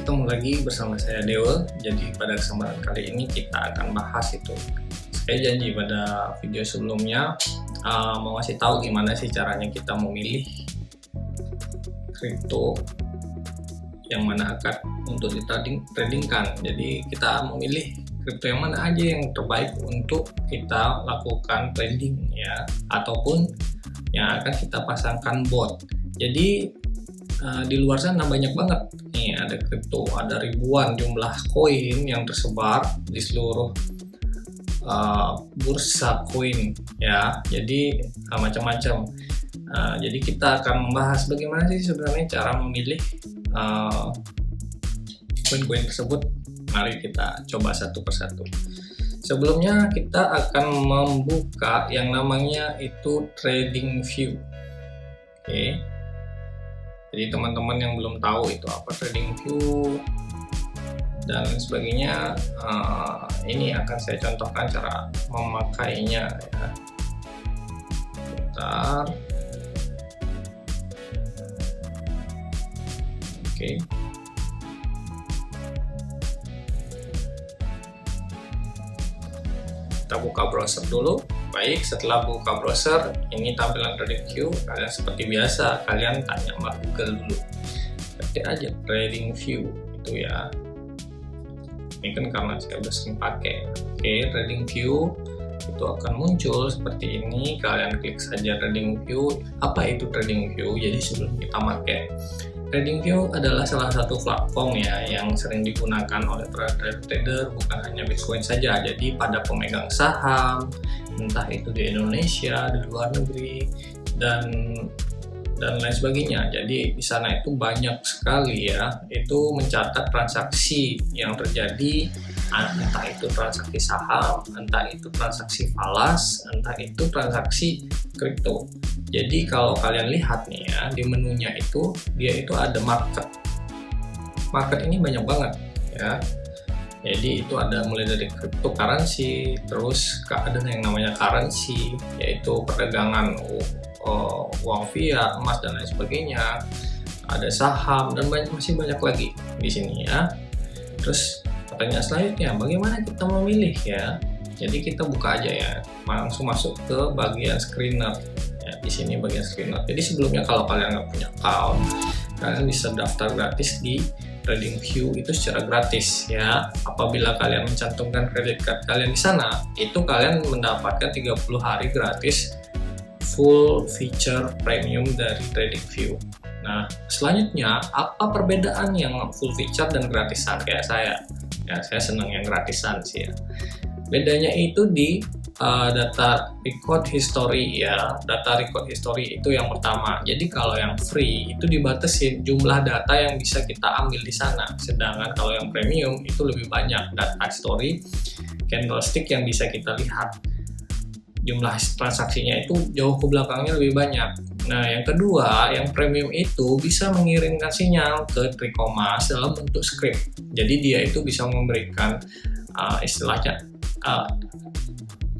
ketemu lagi bersama saya Dewa. Jadi pada kesempatan kali ini kita akan bahas itu. Saya janji pada video sebelumnya mau ngasih tahu gimana sih caranya kita memilih kripto yang mana akan untuk ditradingkan. Jadi kita memilih kripto yang mana aja yang terbaik untuk kita lakukan trading ya, ataupun yang akan kita pasangkan bot. Jadi di luar sana banyak banget nih, ada kripto, ada ribuan jumlah koin yang tersebar di seluruh bursa koin ya. Jadi macam-macam. Jadi kita akan membahas bagaimana sih sebenarnya cara memilih koin-koin tersebut. Mari kita coba satu persatu. Sebelumnya kita akan membuka yang namanya itu TradingView. Oke. Jadi teman-teman yang belum tahu itu apa TradingView dan sebagainya, ini akan saya contohkan cara memakainya ya. Bentar. Oke. Kita buka browser dulu. Baik, setelah buka browser, ini tampilan TradingView. Kalian seperti biasa, kalian tanya sama Google dulu. Ketik aja TradingView itu ya. Ini kan karena saya udah sering pakai. Oke, TradingView itu akan muncul seperti ini. Kalian klik saja TradingView. Apa itu TradingView? Jadi sebelum kita pakai, TradingView adalah salah satu platform ya yang sering digunakan oleh para trader, bukan hanya Bitcoin saja. Jadi pada pemegang saham, entah itu di Indonesia, di luar negeri, dan lain sebagainya. Jadi di sana itu banyak sekali ya, itu mencatat transaksi yang terjadi, entah itu transaksi saham, entah itu transaksi falas, entah itu transaksi kripto. Jadi kalau kalian lihat nih ya, di menunya itu dia itu ada market. Market ini banyak banget ya. Jadi itu ada mulai dari cryptocurrency, terus ada yang namanya currency, yaitu perdagangan uang fiat, emas dan lain sebagainya. Ada saham dan masih banyak lagi di sini ya. Terus pertanyaan selanjutnya, bagaimana kita memilih ya? Jadi kita buka aja ya, langsung masuk ke bagian screener. Ya, di sini bagian screener. Jadi sebelumnya kalau kalian nggak punya account, kalian bisa daftar gratis di TradingView itu secara gratis ya. Apabila kalian mencantumkan credit card kalian di sana, itu kalian mendapatkan 30 hari gratis full feature premium dari TradingView. Nah, selanjutnya apa perbedaan yang full feature dan gratisan kayak saya? Ya, saya senang yang gratisan sih ya. Bedanya itu di data record history ya. Data record history itu yang pertama. Jadi kalau yang free itu dibatasin jumlah data yang bisa kita ambil di sana. Sedangkan kalau yang premium itu lebih banyak data history, candlestick yang bisa kita lihat. Jumlah transaksinya itu jauh ke belakangnya lebih banyak. Nah, yang kedua, yang premium itu bisa mengirimkan sinyal ke Tricomas dalam bentuk script. Jadi dia itu bisa memberikan istilahnya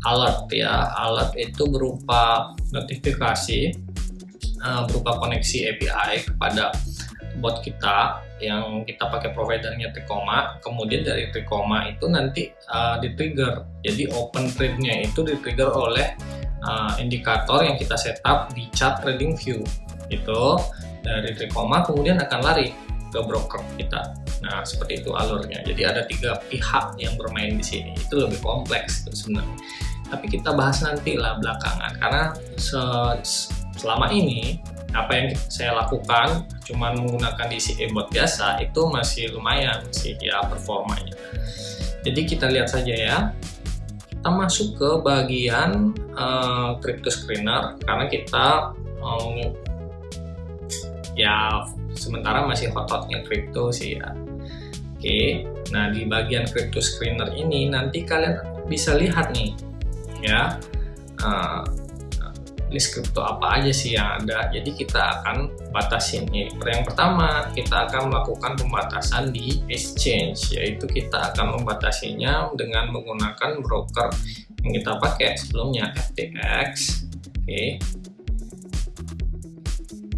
alert ya. Alert itu berupa notifikasi, berupa koneksi API kepada bot kita yang kita pakai providernya Tricoma. Kemudian dari Tricoma itu nanti di-trigger. Jadi open trade-nya itu di-trigger oleh indikator yang kita setup di chart TradingView. Itu dari Tricoma kemudian akan lari ke broker kita. Nah, seperti itu alurnya. Jadi ada 3 pihak yang bermain di sini. Itu lebih kompleks itu sebenarnya. Tapi kita bahas nanti lah belakangan, karena selama ini apa yang saya lakukan cuman menggunakan DCA bot biasa itu masih lumayan sih ya performanya. Jadi kita lihat saja ya. Kita masuk ke bagian crypto screener karena kita ya sementara masih hot-hotnya crypto sih ya. Oke, nah di bagian crypto screener ini nanti kalian bisa lihat nih ya, list kripto apa aja sih yang ada. Jadi kita akan batasin nih. Yang pertama kita akan melakukan pembatasan di exchange, yaitu kita akan membatasinya dengan menggunakan broker yang kita pakai sebelumnya, FTX. Oke.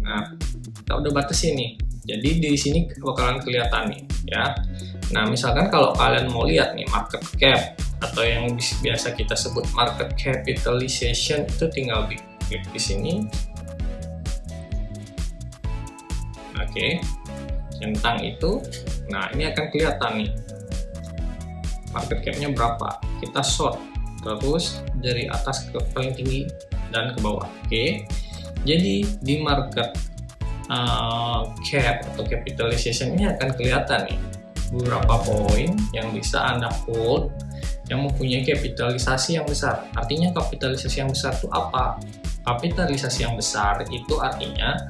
Nah, kita udah batasin nih Jadi di sini bakalan kelihatan nih ya. Nah, misalkan kalau kalian mau lihat nih market cap atau yang biasa kita sebut market capitalization, itu tinggal klik di sini. Oke, centang itu. Nah, ini akan kelihatan nih market cap-nya berapa. Kita short terus dari atas ke paling tinggi dan ke bawah. Oke, jadi di market cap atau capitalization ini akan kelihatan nih beberapa poin yang bisa Anda hold yang mempunyai kapitalisasi yang besar. Artinya kapitalisasi yang besar itu apa? Kapitalisasi yang besar itu artinya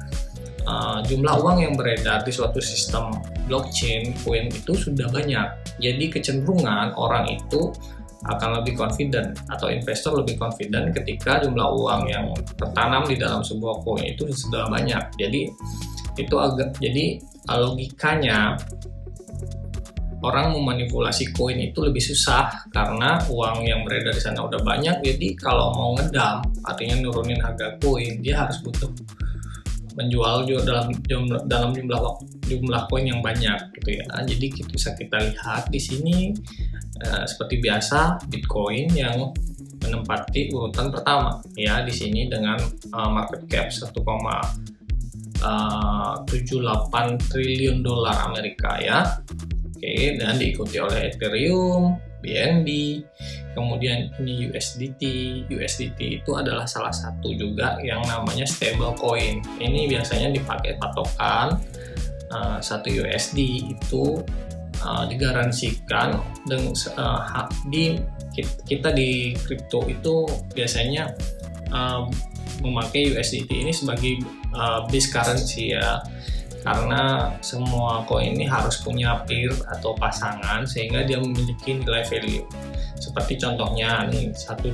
jumlah uang yang beredar di suatu sistem blockchain koin itu sudah banyak. Jadi kecenderungan orang itu akan lebih confident atau investor lebih confident ketika jumlah uang yang tertanam di dalam sebuah koin itu sudah banyak. Jadi itu logikanya orang memanipulasi koin itu lebih susah karena uang yang beredar di sana udah banyak. Jadi kalau mau ngedam, artinya nurunin harga koin, dia harus butuh menjual juga dalam jumlah koin yang banyak gitu ya. Jadi bisa kita lihat di sini seperti biasa Bitcoin yang menempati urutan pertama ya di sini dengan market cap 1,78 triliun dolar Amerika ya. Oke, dan diikuti oleh Ethereum, BNB, kemudian ini USDT. USDT itu adalah salah satu juga yang namanya stable coin. Ini biasanya dipakai patokan 1 USD itu digaransikan dengan kita di kripto itu biasanya memakai USDT ini sebagai base currency ya. Karena semua koin ini harus punya peer atau pasangan sehingga dia memiliki nilai value. Seperti contohnya nih, $1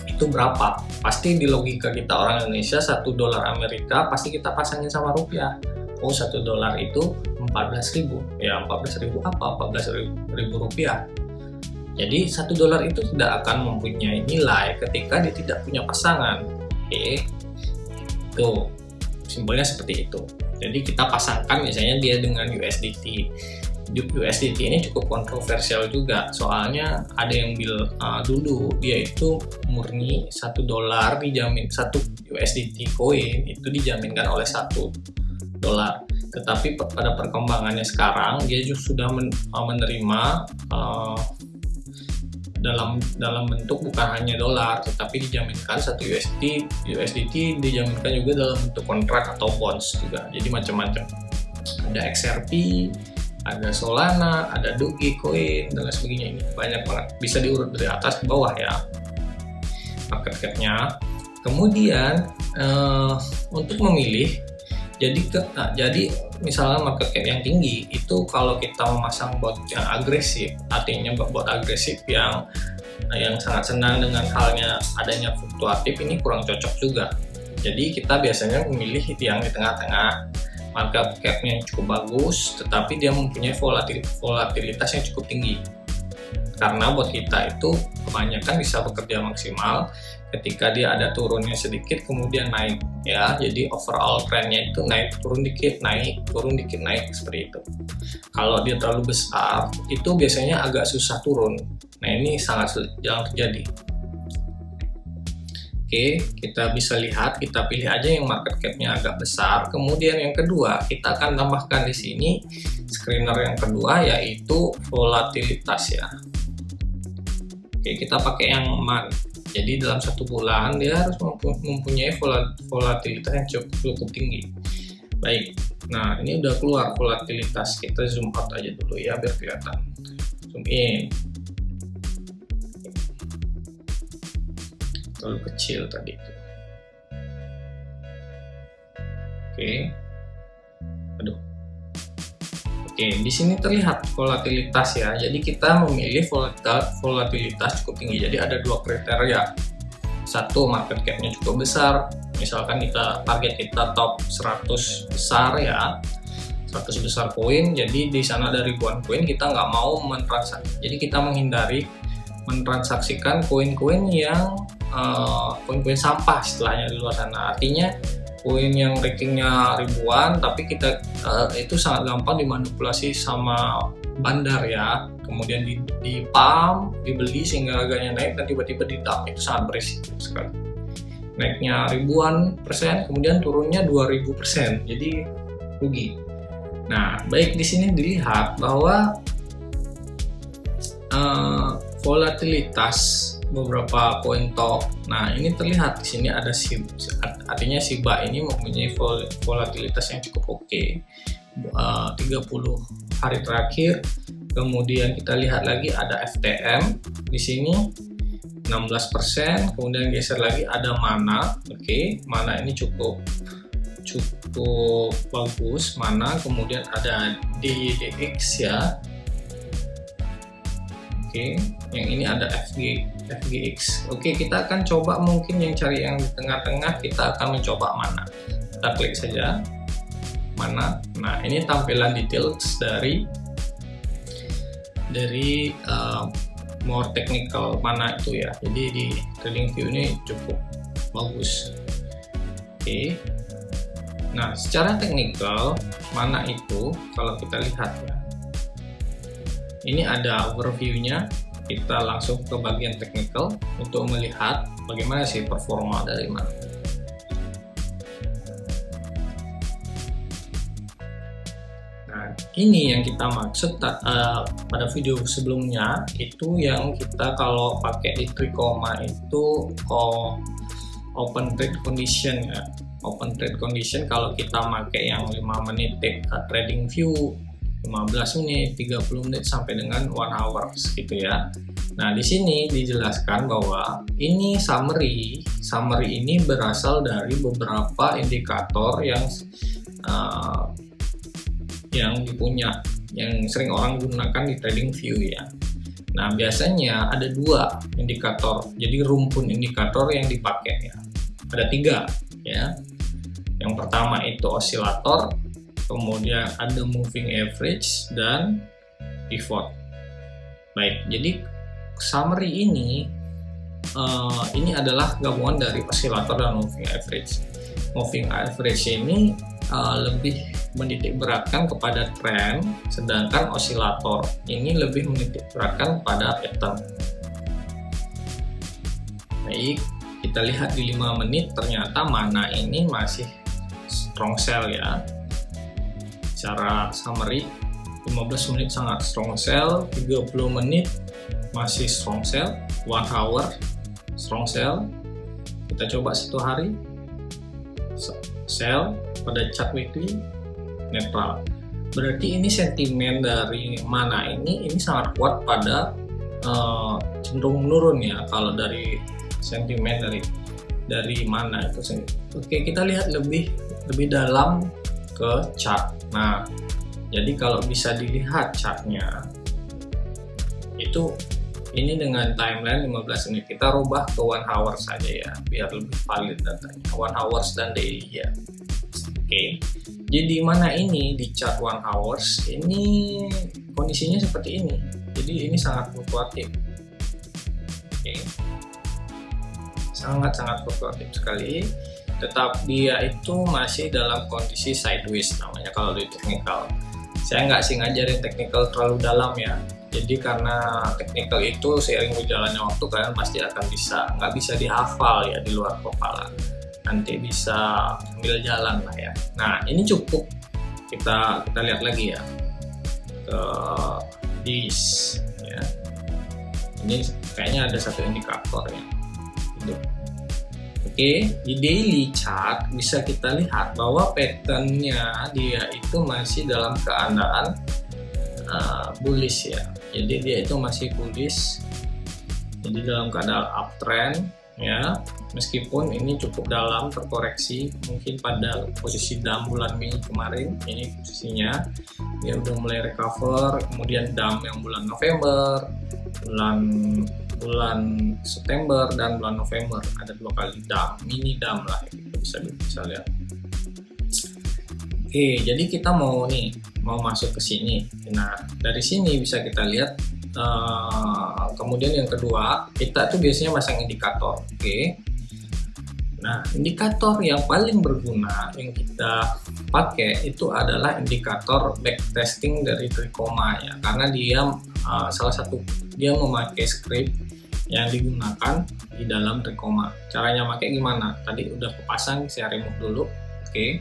itu berapa? Pasti di logika kita orang Indonesia $1 Amerika pasti kita pasangin sama rupiah. Oh, $1 itu 14.000. Ya 14.000 apa? 14.000 rupiah. Jadi $1 itu tidak akan mempunyai nilai ketika dia tidak punya pasangan. Oke. Tuh. Simbolnya seperti itu. Jadi kita pasangkan misalnya dia dengan USDT. USDT ini cukup kontroversial juga. Soalnya ada yang bilang dulu dia itu murni $1 dijamin, 1 USDT koin itu dijaminkan oleh $1. Tetapi pada perkembangannya sekarang dia sudah menerima dalam bentuk bukan hanya dolar, tetapi dijaminkan 1 USDT dijaminkan juga dalam bentuk kontrak atau bonds juga. Jadi macam-macam. Ada XRP, ada Solana, ada Dogecoin dan lain sebagainya. Ini banyak banget. Bisa diurut dari atas ke bawah ya market cap-nya. Kemudian untuk memilih, jadi misalnya market cap yang tinggi itu kalau kita memasang bot yang agresif, artinya bot agresif yang sangat senang dengan halnya adanya fluktuatif, ini kurang cocok juga. Jadi kita biasanya memilih yang di tengah-tengah, market cap-nya yang cukup bagus tetapi dia mempunyai volatilitas yang cukup tinggi. Karena bot kita itu kebanyakan bisa bekerja maksimal ketika dia ada turunnya sedikit kemudian naik ya. Jadi overall trendnya itu naik turun dikit naik turun dikit naik seperti itu. Kalau dia terlalu besar itu biasanya agak susah turun. Nah, ini sangat jarang terjadi. Oke, kita bisa lihat, kita pilih aja yang market cap-nya agak besar. Kemudian yang kedua, kita akan tambahkan di sini screener yang kedua yaitu volatilitas ya. Oke, kita pakai yang MAN. Jadi dalam 1 bulan dia harus mempunyai volatilitas yang cukup tinggi. Baik, nah ini udah keluar volatilitas. Kita zoom out aja dulu ya biar kelihatan. Zoom in. Terlalu kecil tadi itu. Oke. Aduh. Oke, di sini terlihat volatilitas ya. Jadi kita memilih volatilitas cukup tinggi. Jadi ada 2 kriteria. 1, market cap-nya cukup besar. Misalkan target kita top 100 besar ya. 100 besar koin. Jadi di sana ada ribuan koin, kita nggak mau mentransaksi. Jadi kita menghindari mentransaksikan koin-koin yang koin-koin sampah istilahnya di luar sana. Artinya koin yang rankingnya ribuan, tapi kita itu sangat gampang dimanipulasi sama bandar ya, kemudian di pump, dibeli sehingga harganya naik dan tiba-tiba di dump. Itu sangat berisiko sekali. Naiknya ribuan persen, kemudian turunnya 2000%, jadi rugi. Nah, baik di sini dilihat bahwa volatilitas beberapa koin top. Nah, ini terlihat di sini ada artinya Shiba ini mempunyai volatilitas yang cukup oke. 30 hari terakhir. Kemudian kita lihat lagi ada FTM di sini 16%, kemudian geser lagi ada Mana. Oke, Mana ini cukup bagus, Mana. Kemudian ada DYDX ya. Oke, yang ini ada FGX. Oke, kita akan coba mungkin yang cari yang di tengah-tengah, kita akan mencoba Mana. Kita klik saja Mana. Nah, ini tampilan details dari more technical Mana itu ya. Jadi di TradingView ini cukup bagus. Oke. Nah, secara teknikal Mana itu kalau kita lihat ya, ini ada overview-nya. Kita langsung ke bagian technical untuk melihat bagaimana sih performa dari Mana. Nah, ini yang kita maksud pada video sebelumnya, itu yang kita kalau pakai di Trikoma itu open trade condition ya. Open trade condition kalau kita pakai yang 5 menit TradingView, 15 menit, 30 menit sampai dengan 1 hour gitu ya. Nah, di sini dijelaskan bahwa ini summary ini berasal dari beberapa indikator yang sering orang gunakan di TradingView ya. Nah, biasanya ada 2 indikator, jadi rumpun indikator yang dipakai ya. Ada 3 ya. Yang pertama itu osilator, kemudian ada moving average dan pivot. Baik, jadi summary ini adalah gabungan dari osilator dan moving average. Moving average ini lebih menitik beratkan kepada tren, sedangkan osilator ini lebih menitik beratkan pada pattern. Baik, kita lihat di 5 menit ternyata Mana ini masih strong sell ya. Secara summary 15 menit sangat strong sell, 30 menit masih strong sell, 1 hour strong sell. Kita coba 1 hari sell, pada chart weekly netral. Berarti ini sentimen dari Mana ini sangat kuat pada cenderung menurun ya kalau dari sentimen dari Mana itu sendiri. Oke, kita lihat lebih dalam ke chart. Nah, jadi kalau bisa dilihat chartnya itu ini dengan timeline 15 menit, kita rubah ke 1 hour saja ya biar lebih valid datanya, 1 hours dan daily ya. Oke, jadi Mana ini di chart 1 hours ini kondisinya seperti ini, jadi ini sangat fluktuatif. Oke, sangat fluktuatif sekali. Tetap dia itu masih dalam kondisi sideways namanya kalau di technical. Saya nggak sih ngajarin technical terlalu dalam ya. Jadi karena technical itu seiring berjalannya waktu kalian pasti akan nggak bisa dihafal ya di luar kepala. Nanti bisa sambil jalan lah ya. Nah, ini cukup kita lihat lagi ya ke this ya. Ini kayaknya ada satu indikator ya. Gitu. Oke, di daily chart bisa kita lihat bahwa patternnya dia itu masih dalam keadaan bullish ya. Jadi dia itu masih bullish, jadi dalam keadaan uptrend ya. Meskipun ini cukup dalam terkoreksi, mungkin pada posisi dump bulan Mei kemarin, ini posisinya dia udah mulai recover. Kemudian dump yang bulan November, bulan September dan bulan November ada 2 kali dump, mini dump lah kita bisa lihat. Oke, jadi kita mau masuk ke sini. Nah, dari sini bisa kita lihat. Kemudian yang kedua, kita tuh biasanya masang indikator. Oke. Nah, indikator yang paling berguna yang kita pakai itu adalah indikator backtesting dari Trikoma ya, karena dia salah satu dia memakai script yang digunakan di dalam Trikoma. Caranya pakai gimana? Tadi udah kepasang, saya remove dulu. Oke.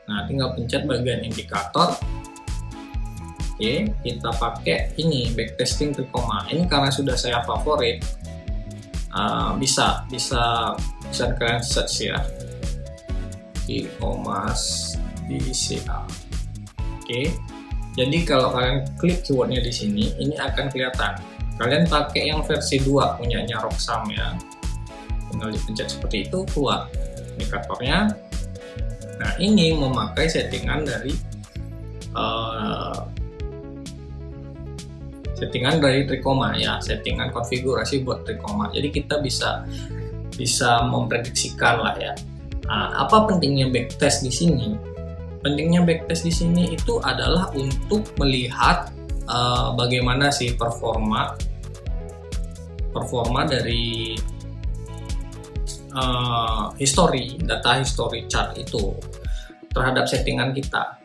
Nah, tinggal pencet bagian indikator. Oke, kita pakai ini backtesting Trikoma. Ini karena sudah saya favorit. Bisa kalian search ya, Trikoma DCA. Oke, jadi kalau kalian klik keywordnya di sini, ini akan kelihatan. Kalian pakai yang versi 2 punyanya Roxam ya, tinggal dipencet seperti itu, keluar indikatornya. Nah, ini memakai settingan dari Trikoma ya, settingan konfigurasi buat Trikoma. Jadi kita bisa memprediksikan lah ya. Apa pentingnya backtest di sini? Pentingnya backtest di sini itu adalah untuk melihat bagaimana sih performa dari data history chart itu terhadap settingan kita.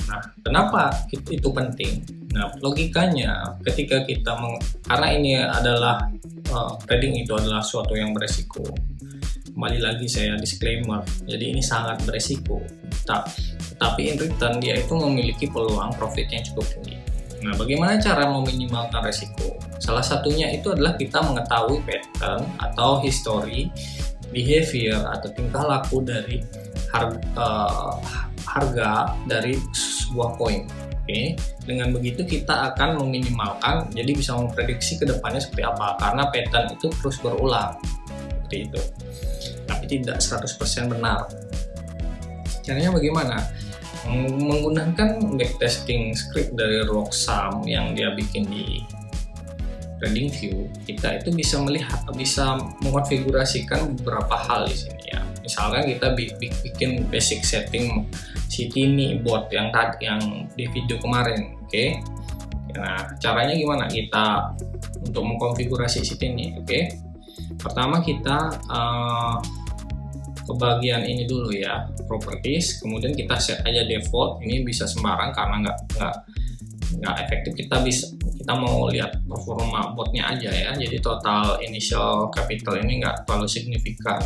Nah, kenapa itu penting? Nah, logikanya ketika kita karena ini adalah trading itu adalah suatu yang beresiko. Kembali lagi saya disclaimer, jadi ini sangat beresiko. Tapi in return dia itu memiliki peluang profit yang cukup tinggi. Nah, bagaimana cara meminimalkan resiko? Salah satunya itu adalah kita mengetahui pattern atau history, behavior atau tingkah laku dari harga dari sebuah koin. Oke, dengan begitu kita akan meminimalkan, jadi bisa memprediksi ke depannya seperti apa, karena pattern itu terus berulang seperti itu, tapi tidak 100% benar. Caranya bagaimana? Menggunakan backtesting script dari Roxam yang dia bikin di TradingView, kita itu bisa mengkonfigurasikan beberapa hal di sini ya. Misalkan kita bikin basic setting Citini bot yang di video kemarin, oke? Nah, caranya gimana kita untuk mengkonfigurasi Citini? Oke, pertama kita ke bagian ini dulu ya, properties, kemudian kita set aja default. Ini bisa sembarang karena nggak efektif. Kita mau lihat performa botnya aja ya, jadi total initial capital ini nggak terlalu signifikan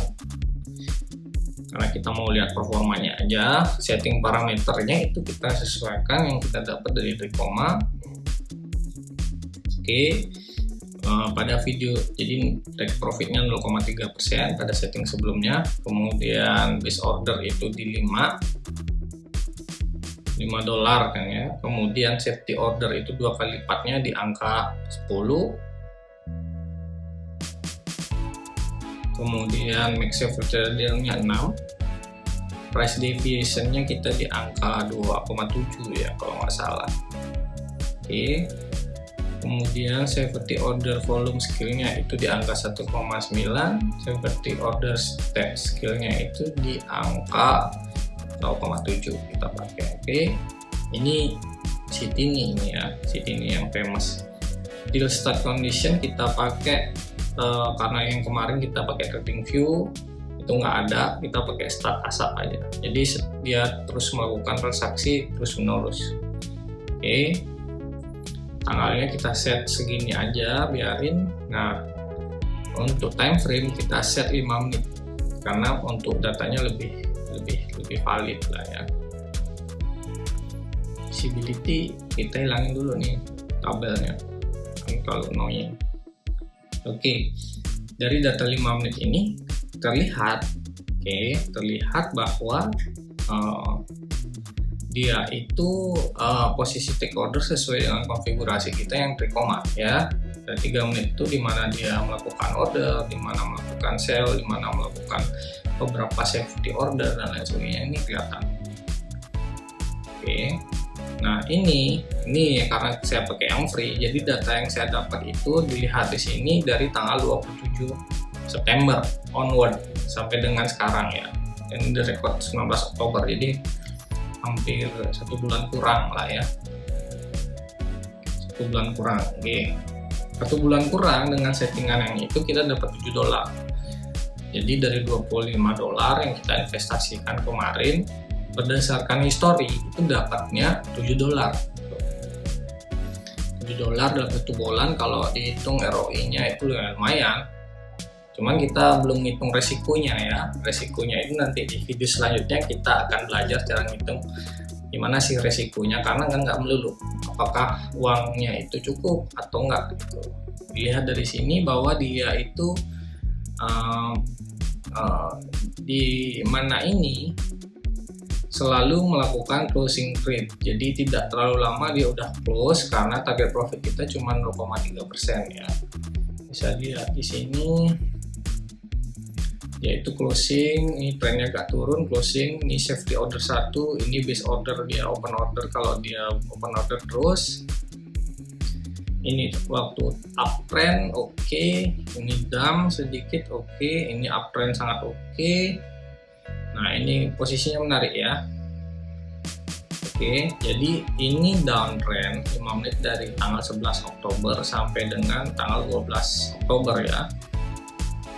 karena kita mau lihat performanya aja. Setting parameternya itu kita sesuaikan yang kita dapat dari Trikoma. Oke, pada video jadi take profitnya 0,3% pada setting sebelumnya, kemudian base order itu di $5 kan ya, kemudian safety order itu 2 kali lipatnya di angka 10, kemudian max nya 6, price deviation-nya kita di angka 2,7 ya kalau nggak salah. Oke, kemudian safety order volume skill-nya itu di angka 1,9, safety order step skill-nya itu di angka 0,7 kita pakai. Oke, ini Citini ini ya, Citini yang famous. Deal start condition kita pakai karena yang kemarin kita pakai TradingView itu nggak ada, kita pakai start asap aja. Jadi dia terus melakukan transaksi terus menerus. Oke, tanggalnya kita set segini aja, biarin. Nah, untuk time frame kita set 5 menit karena untuk datanya lebih valid lah ya. Visibility kita hilangin dulu nih tabelnya kan kalau annoying. Oke, dari data 5 menit ini terlihat bahwa dia itu posisi take order sesuai dengan konfigurasi kita yang Trikoma ya. Dan 3 menit itu dimana dia melakukan order, dimana melakukan sell, dimana melakukan beberapa safety order dan lain sebagainya, ini kelihatan. Oke, nah ini karena saya pakai yang free, jadi data yang saya dapat itu dilihat di sini dari tanggal 27 September onward sampai dengan sekarang ya. Ini di record 19 Oktober, jadi hampir 1 bulan kurang lah ya. 1 bulan kurang, oke. 1 bulan kurang dengan settingan yang itu kita dapat $7. Jadi dari 25 dolar yang kita investasikan kemarin, berdasarkan histori itu dapatnya 7 dolar. 7 dolar dalam 1 bulan, kalau dihitung ROI-nya itu lumayan. Cuman kita belum ngitung resikonya ya. Resikonya itu nanti di video selanjutnya kita akan belajar cara ngitung gimana sih resikonya, karena kan nggak melulu apakah uangnya itu cukup atau enggak gitu. Dilihat dari sini bahwa dia itu di mana ini selalu melakukan closing trade, jadi tidak terlalu lama dia udah close karena target profit kita cuma 0,3% ya. Bisa dilihat di sini yaitu closing, ini trennya agak turun, closing, ini safety order 1, ini base order, dia open order kalau dia open order terus. Ini waktu uptrend oke, ini dump sedikit oke, ini uptrend sangat oke. Nah ini posisinya menarik ya. Oke, jadi ini downtrend 5 menit dari tanggal 11 Oktober sampai dengan tanggal 12 Oktober ya.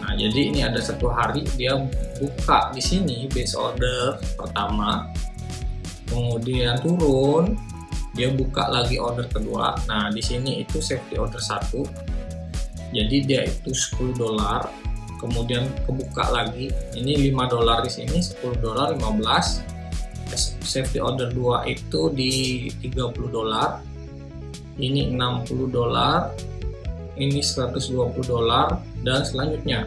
Nah, jadi ini ada 1 hari dia buka di sini base order pertama, kemudian turun, dia buka lagi order kedua. Nah, di sini itu safety order 1. Jadi dia itu 10 dolar, kemudian kebuka lagi. Ini 5 dolar di sini, 10 dolar, 15. Safety order 2 itu di 30 dolar. Ini 60 dolar. Ini 120 dolar dan selanjutnya.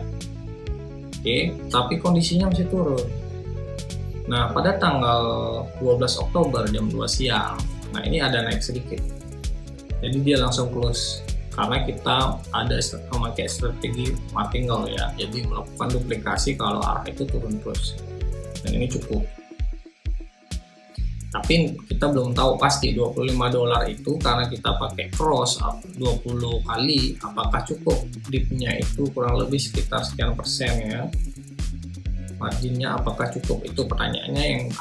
Oke, tapi kondisinya masih turun. Nah, pada tanggal 12 Oktober jam 2 siang, nah ini ada naik sedikit. Jadi dia langsung close karena kita ada memakai strategi martingale ya. Jadi melakukan duplikasi kalau arah itu turun terus. Dan ini cukup. Tapi kita belum tahu pasti 25 dolar itu karena kita pakai cross 20 kali, apakah cukup dipnya itu kurang lebih sekitar sekian persen ya. Marginnya apakah cukup, itu pertanyaannya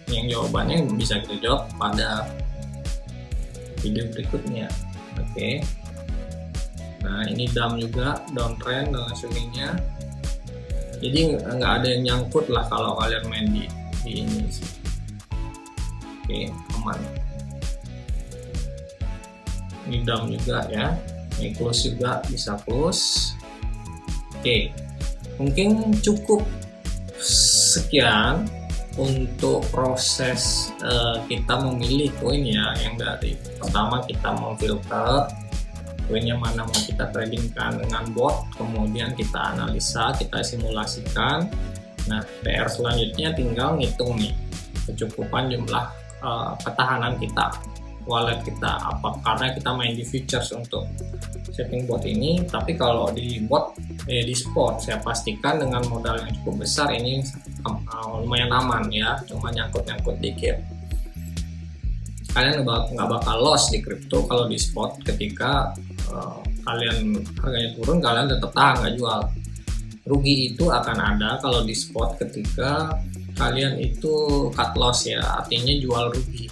yang jawabannya bisa kita jawab pada video berikutnya. Oke. Nah ini dump juga, downtrend dan lain sebagainya. Jadi nggak ada yang nyangkut lah kalau kalian main di ini sih. Oke, aman. Ini dump juga ya. Ini close juga, bisa close. Oke, mungkin cukup sekian untuk proses kita memilih koin ya. Yang dari pertama kita memfilter koin yang mana mau kita tradingkan dengan bot, kemudian kita analisa, kita simulasikan. Nah, PR selanjutnya tinggal ngitung nih kecukupan jumlah ketahanan kita, wallet kita, apa karena kita main di futures untuk setting bot ini. Tapi kalau di bot di spot saya pastikan dengan modal yang cukup besar ini lumayan aman ya, cuma nyangkut-nyangkut dikit. Kalian nggak bakal loss di crypto kalau di spot. Ketika kalian harganya turun, kalian tetap tahan nggak jual. Rugi itu akan ada kalau di spot ketika kalian itu cut loss ya, artinya jual rugi.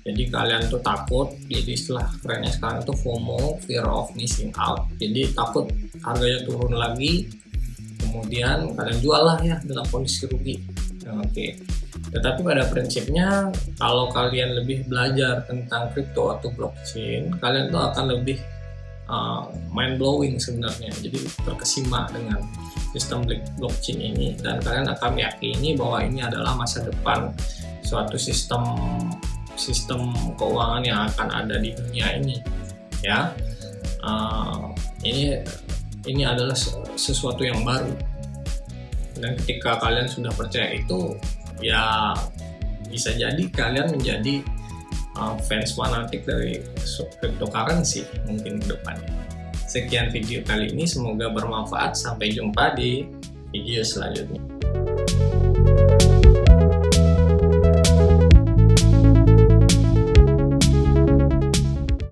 Jadi kalian tuh takut, jadi istilah kerennya sekarang itu FOMO, fear of missing out. Jadi takut harganya turun lagi, kemudian kalian jual lah ya dalam kondisi rugi. Oke. Tetapi pada prinsipnya kalau kalian lebih belajar tentang crypto atau blockchain, kalian tuh akan lebih mind blowing sebenarnya. Jadi terkesima dengan sistem blockchain ini dan kalian akan meyakini bahwa ini adalah masa depan suatu sistem keuangan yang akan ada di dunia ini ya. Ini adalah sesuatu yang baru, dan ketika kalian sudah percaya itu ya bisa jadi kalian menjadi fans fanatik dari cryptocurrency mungkin ke depannya. Sekian video kali ini, semoga bermanfaat. Sampai jumpa di video selanjutnya.